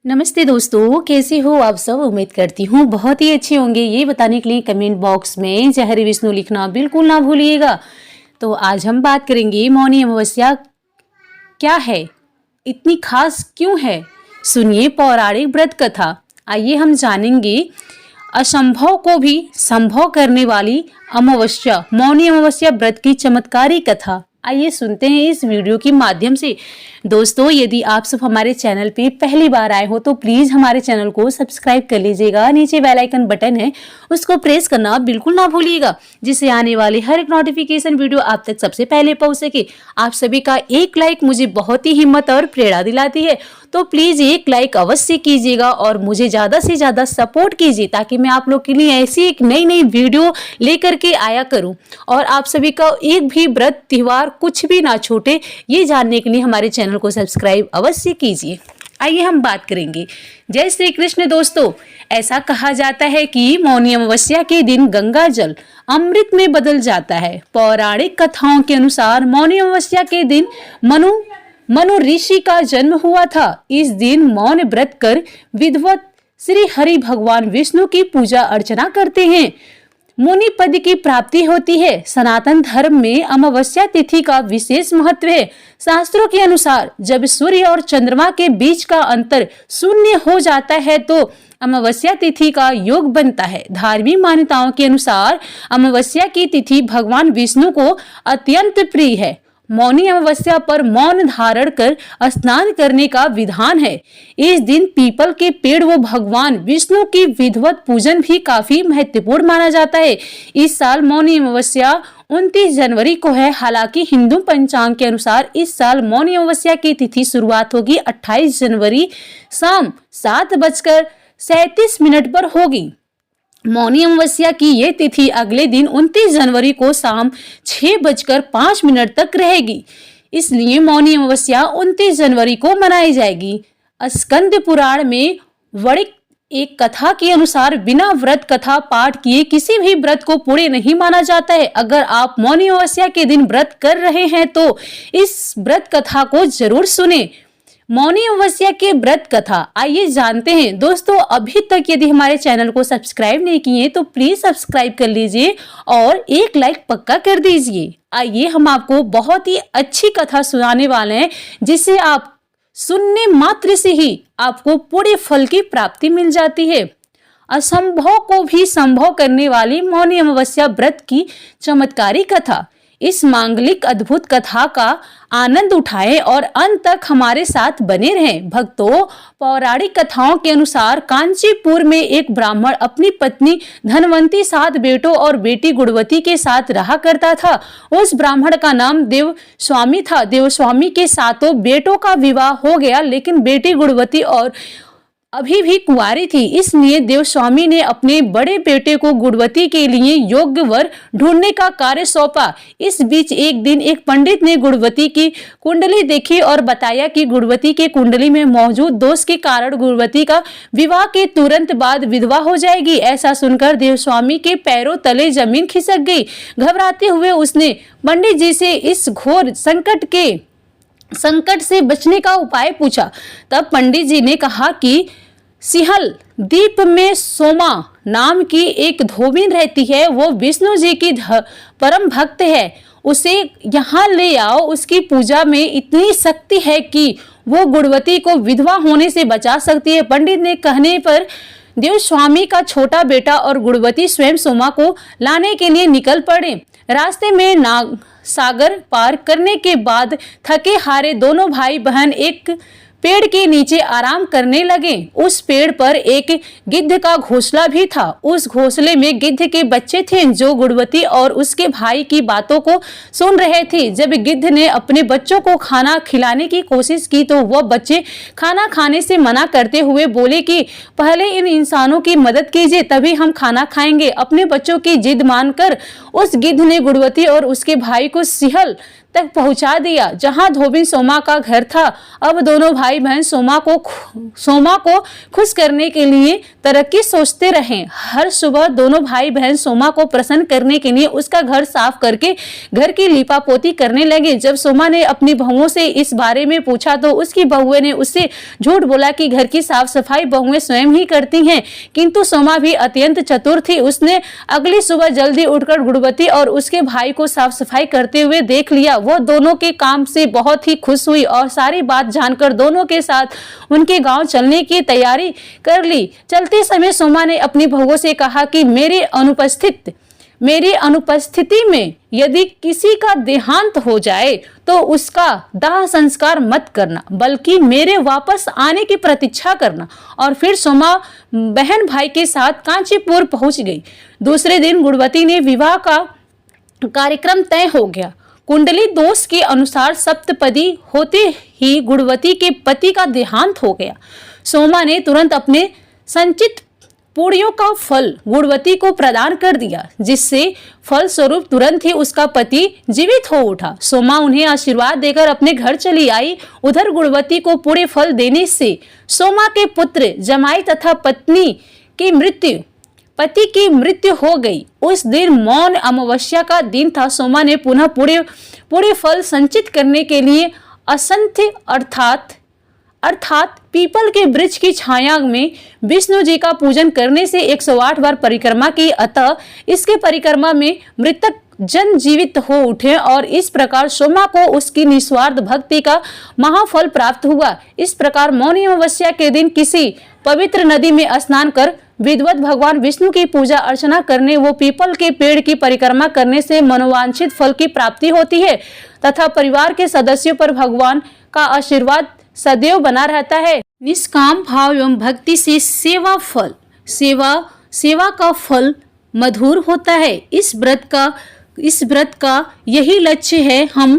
नमस्ते दोस्तों, कैसे हो आप सब। उम्मीद करती हूँ बहुत ही अच्छे होंगे। ये बताने के लिए कमेंट बॉक्स में जय हरि विष्णु लिखना बिल्कुल ना भूलिएगा। तो आज हम बात करेंगे मौनी अमावस्या क्या है, इतनी खास क्यों है। सुनिए पौराणिक व्रत कथा। आइए हम जानेंगे असंभव को भी संभव करने वाली अमावस्या, मौनी अमावस्या व्रत की चमत्कारी कथा। आइए सुनते हैं इस वीडियो के माध्यम से। दोस्तों, यदि आप सब हमारे चैनल पे पहली बार आए हो तो प्लीज हमारे चैनल को सब्सक्राइब कर लीजिएगा। नीचे बेल आइकन बटन है, उसको प्रेस करना बिल्कुल ना भूलिएगा, जिससे आने वाले हर एक नोटिफिकेशन वीडियो आप तक सबसे पहले पहुंच सके। आप सभी का एक लाइक मुझे बहुत ही हिम्मत और प्रेरणा दिलाती है, तो प्लीज एक लाइक अवश्य कीजिएगा और मुझे ज्यादा से ज्यादा सपोर्ट कीजिए, ताकि मैं आप लोग के लिए ऐसी एक नई नई वीडियो लेकर के आया करूं और आप सभी का एक भी व्रत त्योहार कुछ भी ना छूटे, ये जानने के लिए हमारे चैनल को सब्सक्राइब अवश्य कीजिए। आइए हम बात करेंगे। जय श्री कृष्ण। दोस्तों, ऐसा कहा जाता है कि मौनी अमावस्या के दिन गंगा जल अमृत में बदल जाता है। पौराणिक कथाओं के अनुसार मौनी अमावस्या के दिन मनु ऋषि का जन्म हुआ था। इस दिन मौन व्रत कर विद्वत श्री हरि भगवान विष्णु की पूजा अर्चना करते हैं, मुनि पद की प्राप्ति होती है। सनातन धर्म में अमावस्या तिथि का विशेष महत्व है। शास्त्रों के अनुसार जब सूर्य और चंद्रमा के बीच का अंतर शून्य हो जाता है तो अमावस्या तिथि का योग बनता है। धार्मिक मान्यताओं के अनुसार अमावस्या की तिथि भगवान विष्णु को अत्यंत प्रिय है। मौनी अमावस्या पर मौन धारण कर स्नान करने का विधान है। इस दिन पीपल के पेड़ व भगवान विष्णु की विधिवत पूजन भी काफी महत्वपूर्ण माना जाता है। इस साल मौनी अमावस्या 29 जनवरी को है। हालांकि हिंदू पंचांग के अनुसार इस साल मौनी अमावस्या की तिथि शुरुआत होगी 28 जनवरी शाम 7:37 पर होगी। मौनी अमावस्या की ये तिथि अगले दिन 29 जनवरी को शाम 6:05 तक रहेगी। इसलिए मौनी अमावस्या 29 जनवरी को मनाई जाएगी। स्कंद पुराण में वर्णित एक कथा के अनुसार बिना व्रत कथा पाठ किए किसी भी व्रत को पूरे नहीं माना जाता है। अगर आप मौनी अमावस्या के दिन व्रत कर रहे हैं तो इस व्रत कथा को जरूर सुने। मौनी अमावस्या के व्रत कथा आइए जानते हैं। दोस्तों, अभी तक यदि हमारे चैनल को सब्सक्राइब नहीं किए तो प्लीज सब्सक्राइब कर लीजिए और एक लाइक पक्का कर दीजिए। आइए हम आपको बहुत ही अच्छी कथा सुनाने वाले हैं, जिसे आप सुनने मात्र से ही आपको पूरे फल की प्राप्ति मिल जाती है। असंभव को भी संभव करने वाली मौनी अमावस्या व्रत की चमत्कारी कथा। इस मांगलिक अद्भुत कथा का आनंद उठाएं और अंत तक हमारे साथ बने रहें। भक्तों, पौराणिक कथाओं के अनुसार कांचीपुर में एक ब्राह्मण अपनी पत्नी धनवंती, 7 बेटों और बेटी गुणवती के साथ रहा करता था। उस ब्राह्मण का नाम देवस्वामी था। देवस्वामी के 7 बेटों का विवाह हो गया, लेकिन बेटी गुणवती और अभी भी कुंवारी थी। इसलिए देवस्वामी ने अपने बड़े बेटे को गुणवती के लिए योग्य वर ढूंढने का कार्य सौंपा। इस बीच एक दिन एक पंडित ने गुणवती की कुंडली देखी और बताया कि गुणवती के कुंडली में मौजूद दोष के कारण गुणवती का विवाह के तुरंत बाद विधवा हो जाएगी। ऐसा सुनकर देवस्वामी के पैरों तले जमीन खिसक गई। घबराते हुए उसने पंडित जी से इस घोर संकट से बचने का उपाय पूछा। तब पंडित जी ने कहा कि सिंहल द्वीप में सोमा नाम की एक धोबिन रहती है। वो विष्णु जी की परम भक्त है। उसे यहाँ ले आओ। उसकी पूजा में इतनी शक्ति है कि वो गुणवती को विधवा होने से बचा सकती है। पंडित ने कहने पर देवस्वामी का छोटा बेटा और गुणवती स्वयं सोमा को लाने के लिए निकल पड़े। रास्ते में नाग सागर पार करने के बाद थके हारे दोनों भाई बहन एक पेड़ के नीचे आराम करने लगे। उस पेड़ पर एक गिद्ध का घोंसला भी था। उस घोंसले में गिद्ध के बच्चे थे, जो गुणवती और उसके भाई की बातों को सुन रहे थे। जब गिद्ध ने अपने बच्चों को खाना खिलाने की कोशिश की तो वह बच्चे खाना खाने से मना करते हुए बोले कि पहले इन इंसानों की मदद कीजिए, तभी हम खाना खाएंगे। अपने बच्चों की जिद मानकर उस गिद्ध ने गुणवती और उसके भाई को सिंहल तक पहुंचा दिया जहां धोबिन सोमा का घर था। अब दोनों भाई बहन सोमा को खुश करने के लिए तरक्की सोचते रहे। हर सुबह दोनों भाई बहन सोमा को प्रसन्न करने के लिए उसका घर साफ करके घर की लीपापोती करने लगे। जब सोमा ने अपनी बहुओं से इस बारे में पूछा तो उसकी बहुएं ने उससे झूठ बोला कि घर की साफ सफाई बहुएं स्वयं ही करती हैं। किंतु सोमा भी अत्यंत चतुर थी। उसने अगली सुबह जल्दी उठकर गुणवती और उसके भाई को साफ सफाई करते हुए देख लिया। वह दोनों के काम से बहुत ही खुश हुई और सारी बात जानकर दोनों के साथ उनके गांव चलने की तैयारी कर ली। चलते समय सोमा ने अपनी बहुओं से कहा कि मेरी अनुपस्थिति में यदि किसी का देहांत हो जाए तो उसका दाह संस्कार मत करना, बल्कि मेरे वापस आने की प्रतीक्षा करना। और फिर सोमा बहन भाई के साथ कांचीपुर पहुंच गई। दूसरे दिन गुणवती ने विवाह का कार्यक्रम तय हो गया। कुंडली दोष के अनुसार सप्तपदी होते ही गुणवती के पति का देहांत हो गया। सोमा ने तुरंत अपने संचित पुण्यों का फल गुणवती को प्रदान कर दिया, जिससे फल स्वरूप तुरंत ही उसका पति जीवित हो उठा। सोमा उन्हें आशीर्वाद देकर अपने घर चली आई। उधर गुणवती को पुण्य फल देने से सोमा के पुत्र जमाई तथा पति की मृत्यु हो गई। उस दिन मौन अमावस्या का दिन था। सोमा ने पुनः पुण्य फल संचित करने के लिए असंख्य अर्थात पीपल के वृक्ष की छाया में विष्णु जी का पूजन करने से 108 बार परिक्रमा की। अतः इसके परिक्रमा में मृतक जन जीवित हो उठे और इस प्रकार सोमा को उसकी निस्वार्थ भक्ति का महाफल प्राप्त हुआ। इस प्रकार मौनी अमावस्या के दिन किसी पवित्र नदी में स्नान कर विधिवत भगवान विष्णु की पूजा अर्चना करने वो पीपल के पेड़ की परिक्रमा करने से मनोवांछित फल की प्राप्ति होती है तथा परिवार के सदस्यों पर भगवान का आशीर्वाद सदैव बना रहता है। निष्काम भाव एवं भक्ति से सेवा का फल मधुर होता है। इस व्रत का यही लक्ष्य है। हम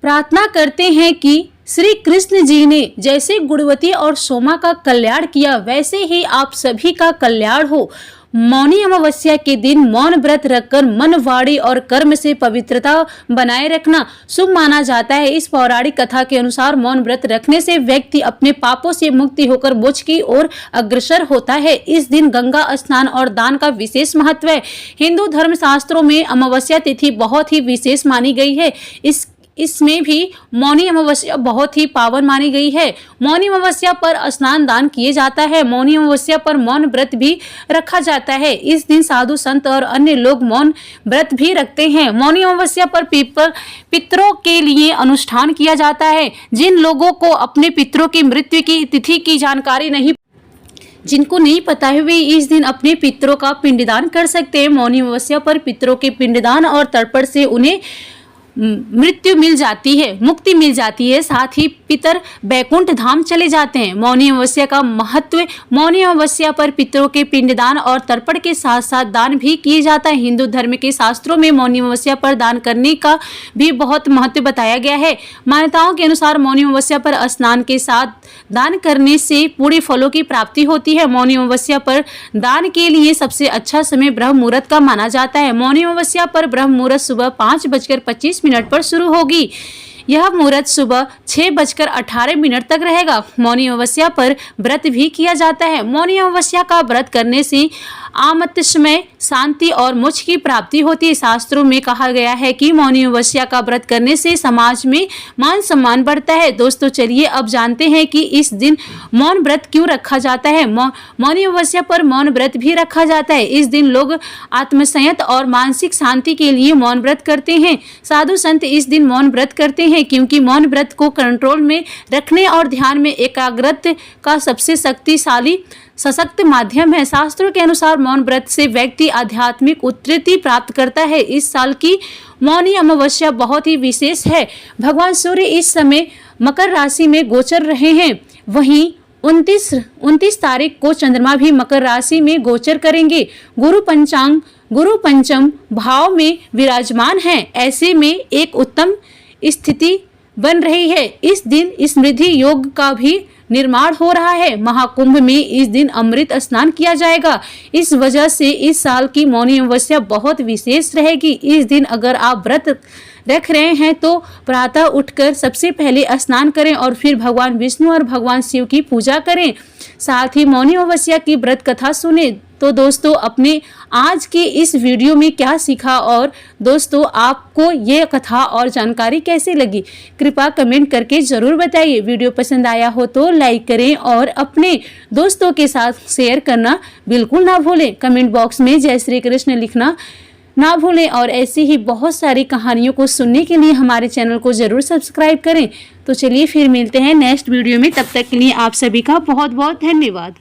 प्रार्थना करते हैं कि श्री कृष्ण जी ने जैसे गुणवती और सोमा का कल्याण किया वैसे ही आप सभी का कल्याण हो। मौनी अमावस्या के दिन मौन व्रत रखकर मन, वाणी और कर्म से पवित्रता बनाए रखना शुभ माना जाता है। इस पौराणिक कथा के अनुसार मौन व्रत रखने से व्यक्ति अपने पापों से मुक्ति होकर मोक्ष की ओर अग्रसर होता है। इस दिन गंगा स्नान और दान का विशेष महत्व है। हिंदू धर्म शास्त्रों में अमावस्या तिथि बहुत ही विशेष मानी गई है। इसमें भी मौनी अमावस्या बहुत ही पावन मानी गई है। मौनी अमावस्या पर स्नान दान किए जाता है। मौनी अमावस्या पर मौन व्रत भी रखा जाता है। इस दिन साधु संत और अन्य लोग मौन व्रत भी रखते हैं। मौनी अमावस्या पर पितरों के लिए अनुष्ठान किया जाता है। जिन लोगों को अपने पितरों की मृत्यु की तिथि की जानकारी जिनको नहीं पता है वे इस दिन अपने पितरों का पिंडदान कर सकते हैं। मौनी अमावस्या पर पितरों के पिंडदान और तर्पण से उन्हें मृत्यु मिल जाती है, मुक्ति मिल जाती है। साथ ही पितर बैकुंठ धाम चले जाते हैं। मौनी अमावस्या का महत्व। मौनी अमावस्या पर पितरों के पिंडदान और तर्पण के साथ साथ दान भी किए जाता है। हिंदू धर्म के शास्त्रों में मौनी अमावस्या पर दान करने का भी बहुत महत्व बताया गया है। मान्यताओं के अनुसार मौनी अमावस्या पर स्नान के साथ दान करने से पूरे फलों की प्राप्ति होती है। मौनी अमावस्या पर दान के लिए सबसे अच्छा समय ब्रह्म मुहूर्त का माना जाता है। मौनी अमावस्या पर ब्रह्म मुहूर्त सुबह 5:25 पर शुरू होगी। यह मुहूर्त सुबह 6:18 तक रहेगा। मौनी अमावस्या पर व्रत भी किया जाता है। मौनी अमावस्या का व्रत करने से आमतस्मय शांति और मोक्ष की प्राप्ति होती है। शास्त्रों में कहा गया है कि मौनी अमावस्या का व्रत करने से समाज में मान सम्मान बढ़ता है। दोस्तों चलिए अब जानते हैं कि इस दिन मौन व्रत क्यों रखा जाता है। मौनी अमावस्या पर मौन व्रत भी रखा जाता है। इस दिन लोग आत्मसंयत और मानसिक शांति के लिए मौन व्रत करते हैं। साधु संत इस दिन मौन व्रत करते हैं क्योंकि मौन व्रत को कंट्रोल में रखने और ध्यान में एकाग्रता का सबसे शक्तिशाली सशक्त माध्यम है। शास्त्रों के अनुसार मौन व्रत से व्यक्ति आध्यात्मिक उन्नति प्राप्त करता है। इस साल की मौनी अमावस्या बहुत ही विशेष है। भगवान सूर्य इस समय मकर राशि में गोचर रहे हैं। वहीं 29 तारीख को चंद्रमा भी मकर राशि में गोचर करेंगे। गुरु पंचम भाव में विराजमान है। ऐसे में एक उत्तम स्थिति बन रही है। इस दिन स्मृति योग का भी निर्माण हो रहा है। महाकुंभ में इस दिन अमृत स्नान किया जाएगा। इस वजह से इस साल की मौनी अमावस्या बहुत विशेष रहेगी। इस दिन अगर आप व्रत रख रहे हैं तो प्रातः उठकर सबसे पहले स्नान करें और फिर भगवान विष्णु और भगवान शिव की पूजा करें। साथ ही मौनी अमावस्या की व्रत कथा सुने। तो दोस्तों, अपने आज के इस वीडियो में क्या सीखा और दोस्तों आपको ये कथा और जानकारी कैसी लगी, कृपया कमेंट करके ज़रूर बताइए। वीडियो पसंद आया हो तो लाइक करें और अपने दोस्तों के साथ शेयर करना बिल्कुल ना भूलें। कमेंट बॉक्स में जय श्री कृष्ण लिखना ना भूलें और ऐसी ही बहुत सारी कहानियों को सुनने के लिए हमारे चैनल को ज़रूर सब्सक्राइब करें। तो चलिए फिर मिलते हैं नेक्स्ट वीडियो में। तब तक के लिए आप सभी का बहुत बहुत धन्यवाद।